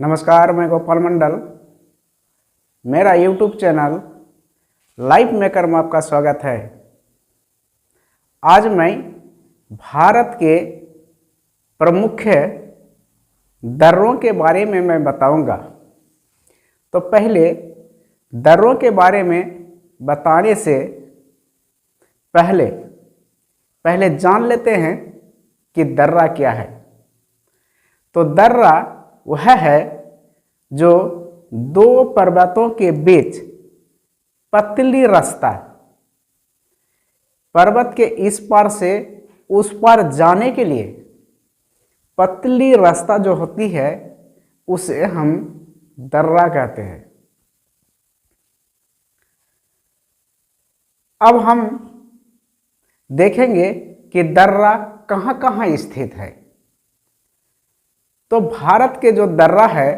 नमस्कार, मैं गोपाल मंडल। मेरा यूट्यूब चैनल लाइफ मेकर में आपका स्वागत है। आज मैं भारत के प्रमुख दर्रों के बारे में मैं बताऊंगा। तो पहले दर्रों के बारे में बताने से पहले जान लेते हैं कि दर्रा क्या है। तो दर्रा वह है जो दो पर्वतों के बीच पतली रास्ता, पर्वत के इस पार से उस पार जाने के लिए पतली रास्ता जो होती है उसे हम दर्रा कहते हैं। अब हम देखेंगे कि दर्रा कहाँ कहाँ स्थित है। तो भारत के जो दर्रा है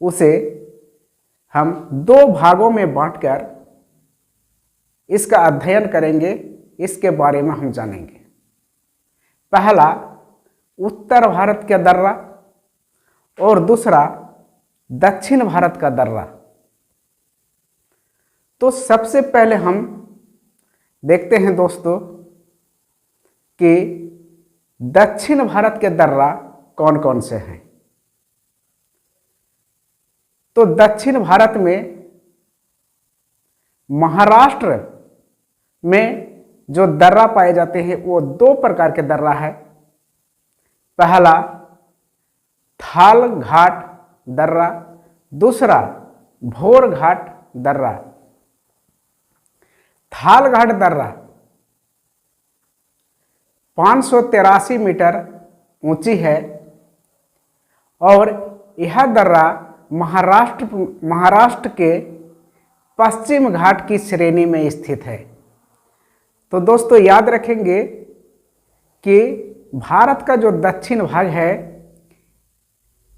उसे हम दो भागों में बांटकर इसका अध्ययन करेंगे, इसके बारे में हम जानेंगे। पहला उत्तर भारत का दर्रा और दूसरा दक्षिण भारत का दर्रा। तो सबसे पहले हम देखते हैं दोस्तों कि दक्षिण भारत के दर्रा कौन कौन से हैं। तो दक्षिण भारत में महाराष्ट्र में जो दर्रा पाए जाते हैं वो दो प्रकार के दर्रा है। पहला थाल घाट दर्रा, दूसरा भोर घाट दर्रा। थाल घाट दर्रा 583 मीटर ऊंची है और यह दर्रा महाराष्ट्र के पश्चिम घाट की श्रेणी में स्थित है। तो दोस्तों याद रखेंगे कि भारत का जो दक्षिण भाग है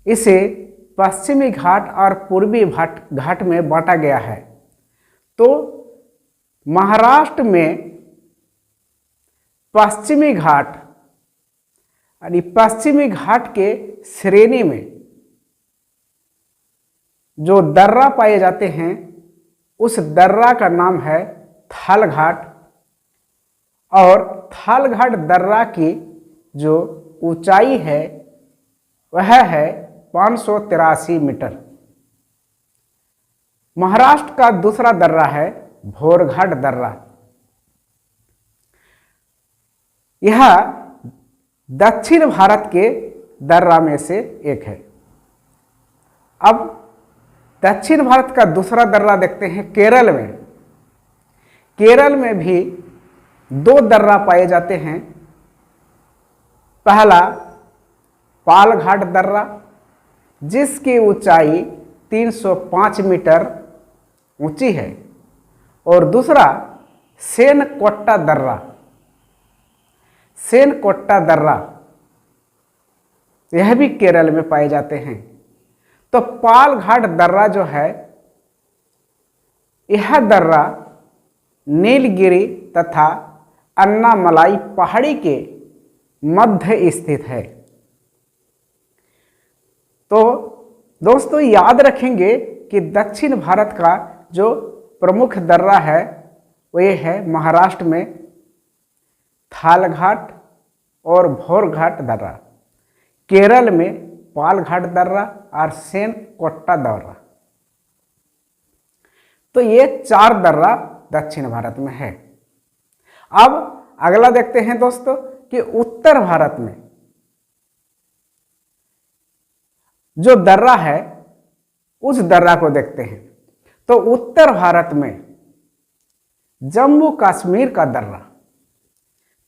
इसे पश्चिमी घाट और पूर्वी घाट में बांटा गया है। तो महाराष्ट्र में पश्चिमी घाट यानी पश्चिमी घाट के श्रेणी में जो दर्रा पाए जाते हैं उस दर्रा का नाम है थाल घाट। और थाल घाट दर्रा की जो ऊंचाई है वह है 583 मीटर। महाराष्ट्र का दूसरा दर्रा है भोर घाट दर्रा। यह दक्षिण भारत के दर्रा में से एक है। अब दक्षिण भारत का दूसरा दर्रा देखते हैं केरल में। केरल में भी दो दर्रा पाए जाते हैं। पहला पाल घाट दर्रा जिसकी ऊंचाई 305 मीटर ऊंची है और दूसरा सेनकोट्टा दर्रा। सेनकोट्टा दर्रा यह भी केरल में पाए जाते हैं। तो पाल घाट दर्रा जो है यह दर्रा नीलगिरी तथा अन्नामलाई पहाड़ी के मध्य स्थित है। तो दोस्तों याद रखेंगे कि दक्षिण भारत का जो प्रमुख दर्रा है वो ये है महाराष्ट्र में थाल घाट और भोर घाट दर्रा, केरल में पाल घाट दर्रा और सेनकोट्टा दर्रा। तो ये चार दर्रा दक्षिण भारत में है। अब अगला देखते हैं दोस्तों कि उत्तर भारत में जो दर्रा है उस दर्रा को देखते हैं। तो उत्तर भारत में जम्मू कश्मीर का दर्रा।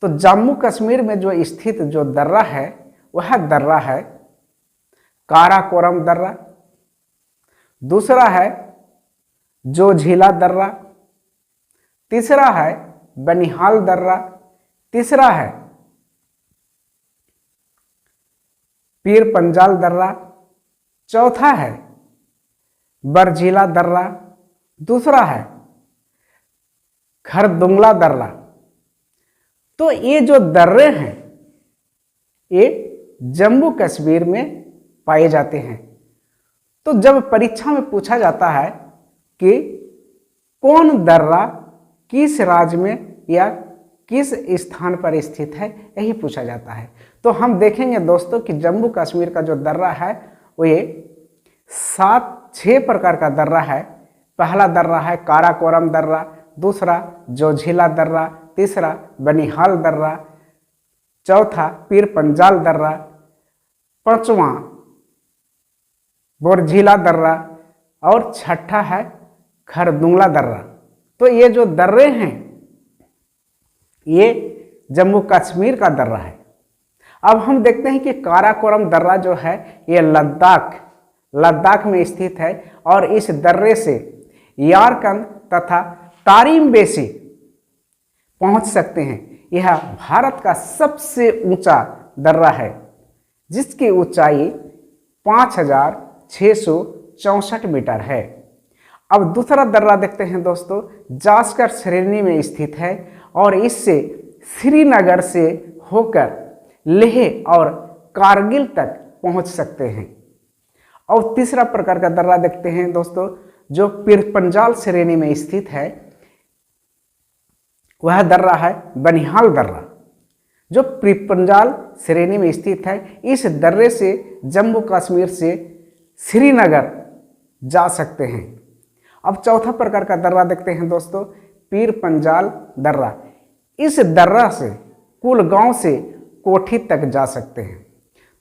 तो जम्मू कश्मीर में जो स्थित जो दर्रा है वह दर्रा है काराकोरम दर्रा। दूसरा है जोझिला दर्रा। तीसरा है बनिहाल दर्रा। तीसरा है पीर पंजाल दर्रा। चौथा है बरझिला दर्रा। दूसरा है खरदुंगला दर्रा। तो ये जो दर्रे हैं ये जम्मू कश्मीर में पाए जाते हैं। तो जब परीक्षा में पूछा जाता है कि कौन दर्रा किस राज्य में या किस स्थान पर स्थित है, यही पूछा जाता है। तो हम देखेंगे दोस्तों कि जम्मू कश्मीर का जो दर्रा है वो ये 6 प्रकार का दर्रा है। पहला दर्रा है काराकोरम दर्रा, दूसरा जोझिला दर्रा, तीसरा बनिहाल दर्रा, चौथा पीर पंजाल दर्रा, पांचवा बोरझिला दर्रा और छठा है खरदुंगला दर्रा। तो ये जो दर्रे हैं ये जम्मू कश्मीर का दर्रा है। अब हम देखते हैं कि काराकोरम दर्रा जो है ये लद्दाख में स्थित है और इस दर्रे से यारकंद तथा तारिम बेसी पहुंच सकते हैं। यह भारत का सबसे ऊंचा दर्रा है जिसकी ऊंचाई 5664 मीटर है। अब दूसरा दर्रा देखते हैं दोस्तों, जास्कर श्रेणी में स्थित है और इससे श्रीनगर से होकर लेह और कारगिल तक पहुंच सकते हैं। और तीसरा प्रकार का दर्रा देखते हैं दोस्तों, जो पीर पंजाल श्रेणी में स्थित है, वह दर्रा है बनिहाल दर्रा, जो पीर पंजाल श्रेणी में स्थित है। इस दर्रे से जम्मू कश्मीर से श्रीनगर जा सकते हैं। अब चौथा प्रकार का दर्रा देखते हैं दोस्तों, पीर पंजाल दर्रा। इस दर्रा से कुलगांव से कोठी तक जा सकते हैं।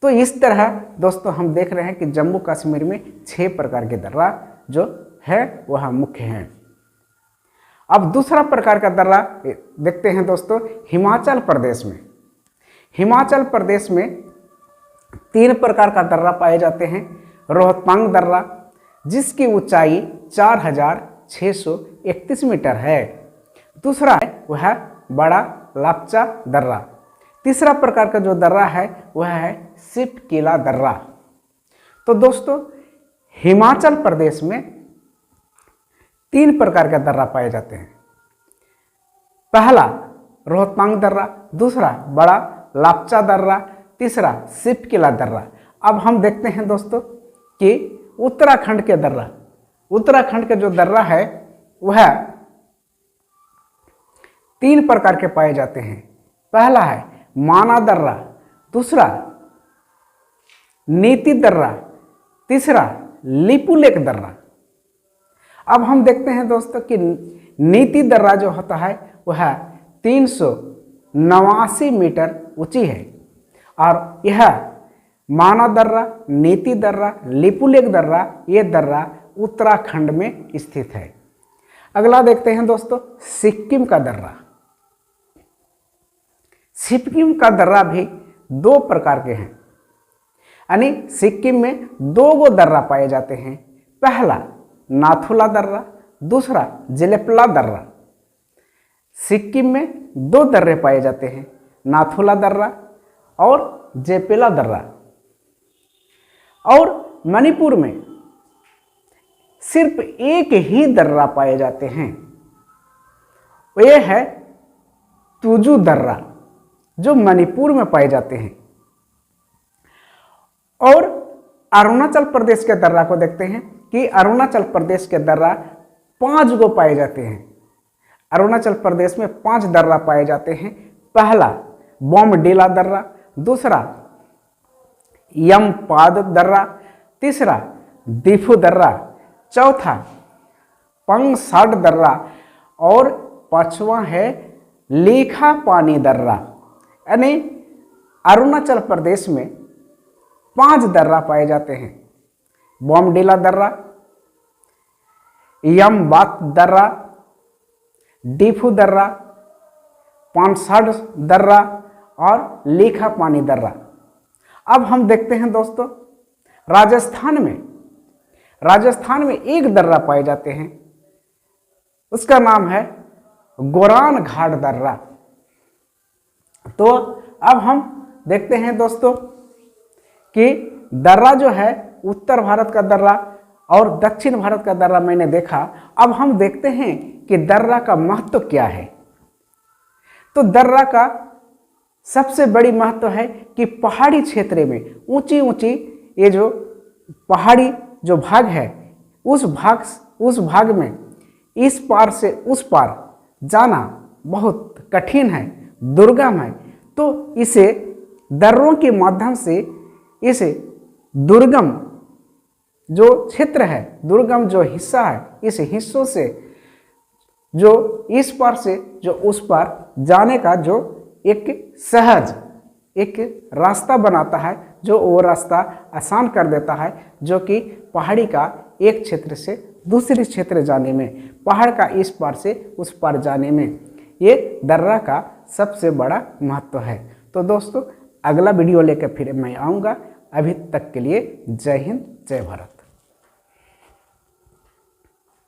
तो इस तरह दोस्तों हम देख रहे हैं कि जम्मू कश्मीर में 6 प्रकार के दर्रा जो है वह मुख्य हैं। अब दूसरा प्रकार का दर्रा देखते हैं दोस्तों, हिमाचल प्रदेश में। हिमाचल प्रदेश में 3 प्रकार का दर्रा पाए जाते हैं। रोहतांग दर्रा जिसकी ऊंचाई 4631 मीटर है। दूसरा है वह बड़ा लापचा दर्रा। तीसरा प्रकार का जो दर्रा है वह है सिपकिला दर्रा। तो दोस्तों हिमाचल प्रदेश में 3 प्रकार का दर्रा पाए जाते हैं। पहला रोहतांग दर्रा, दूसरा बड़ा लापचा दर्रा, तीसरा सिपकिला दर्रा। अब हम देखते हैं दोस्तों कि उत्तराखंड के जो दर्रा है वह 3 प्रकार के पाए जाते हैं। पहला है माना दर्रा, दूसरा नीति दर्रा, तीसरा लिपुलेख दर्रा। अब हम देखते हैं दोस्तों कि नीति दर्रा जो होता है वह 389 मीटर ऊंची है और यह माना दर्रा, नीति दर्रा, लिपुलेख दर्रा, ये दर्रा उत्तराखंड में स्थित है। अगला देखते हैं दोस्तों सिक्किम का दर्रा। सिक्किम का दर्रा भी 2 प्रकार के हैं, यानी सिक्किम में 2 दर्रा पाए जाते हैं। पहला नाथुला दर्रा, दूसरा जेलेपला दर्रा। सिक्किम में 2 दर्रे पाए जाते हैं, नाथुला दर्रा और जेपेला दर्रा। और मणिपुर में सिर्फ एक ही दर्रा पाए जाते हैं, यह है तुजू दर्रा जो मणिपुर में पाए जाते हैं। और अरुणाचल प्रदेश के दर्रा को देखते हैं कि अरुणाचल प्रदेश के दर्रा 5 गो पाए जाते हैं। अरुणाचल प्रदेश में 5 दर्रा पाए जाते हैं। पहला बोमडीला दर्रा, दूसरा यमपाद दर्रा, तीसरा दिफू दर्रा, चौथा पंगसाड दर्रा और 5वां है लीखा पानी दर्रा। यानी अरुणाचल प्रदेश में 5 दर्रा पाए जाते हैं। बोमडीला दर्रा, यमबात दर्रा, डिफू दर्रा, पंगसाड दर्रा और लीखा पानी दर्रा। अब हम देखते हैं दोस्तों राजस्थान में एक दर्रा पाए जाते हैं, उसका नाम है गोरान घाट दर्रा। तो अब हम देखते हैं दोस्तों कि दर्रा जो है उत्तर भारत का दर्रा और दक्षिण भारत का दर्रा मैंने देखा। अब हम देखते हैं कि दर्रा का महत्व क्या है। तो दर्रा का सबसे बड़ी महत्व है कि पहाड़ी क्षेत्र में ऊंची ऊंची ये जो पहाड़ी जो भाग है उस भाग में इस पार से उस पार जाना बहुत कठिन है, दुर्गम है। तो इसे दर्रों के माध्यम से इसे दुर्गम जो क्षेत्र है, दुर्गम जो हिस्सा है, इस हिस्सों से जो इस पार से जो उस पार जाने का जो एक सहज एक रास्ता बनाता है, जो वो रास्ता आसान कर देता है, जो कि पहाड़ी का एक क्षेत्र से दूसरे क्षेत्र जाने में, पहाड़ का इस पार से उस पार जाने में ये दर्रा का सबसे बड़ा महत्व है। तो दोस्तों अगला वीडियो लेकर फिर मैं आऊँगा। अभी तक के लिए जय हिंद, जय भारत।